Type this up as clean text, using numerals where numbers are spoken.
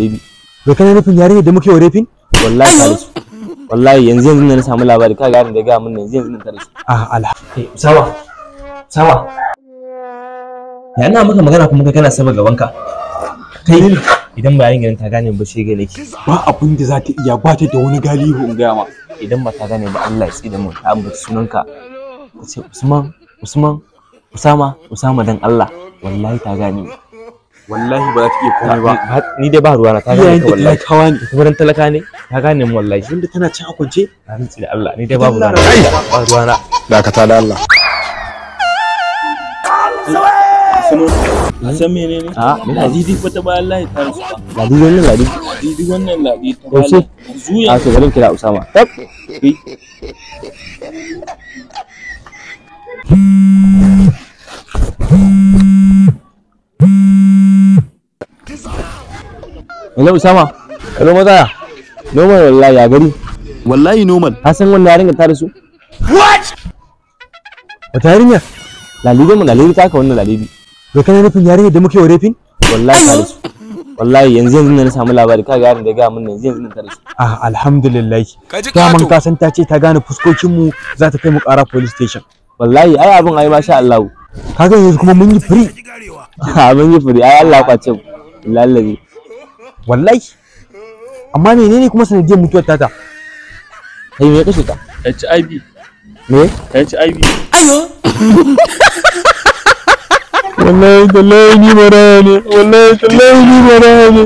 da kana nufin yarinya da muke warefin wallahi tare su wallahi yanzu na samu labari ka ga da ga mun yanzu nan tare su sawa ya ina maka magana kuma kana saba gaban ka kai idan ba yayin ta gane ba shi ga nake ba abin da za ta iya ba ta da wani galihu in ga ma idan ba ta gane ba Allah ya tsida mu ta ambaci sunanka ka ce Usama dan Allah wallahi ta gane wallahi ba za ta iya komai ba ni dai ba ruwana ta gane ka wallahi talakawa ne kuma dan talaka ne ta gane mu wallahi wanda tana cin a kwance na rantsi da Allah ni dai babu ruwana ba ruwana dakata da Allah a san menene ladidi wata bayan lahi ta rasu ba ladidi wannan ladidi ta bayan zuya a to bari kira Usama tab Hello Usama. Hello maza. Normal wallahi ya gari. wallahi normal Ka san wannan yarinya ta rasu? what Wata yarinya? Lalidi ta ka wannan lalidi. da kana nufin yarinya da muke warefin Wallahi ta rasu. Wallahi yanzu na samu labari ka ga da ga mun yanzu nan ta rasu. alhamdulillah daman ka san ta ce ta gane fuskokin mu za ta kai mu ƙara police station Wallahi ai abun ai masha Allah. kaga yanzu kuma mun yi free Abun yi furi ai Allah kwace mu. Lallabi. wallahi amma menene kuma sanadiyar mutuwar tata Kai me kashe ta? HIV Me? HIV wallahi tallahi ni maraya ne wallahi tallahi ni maraya ne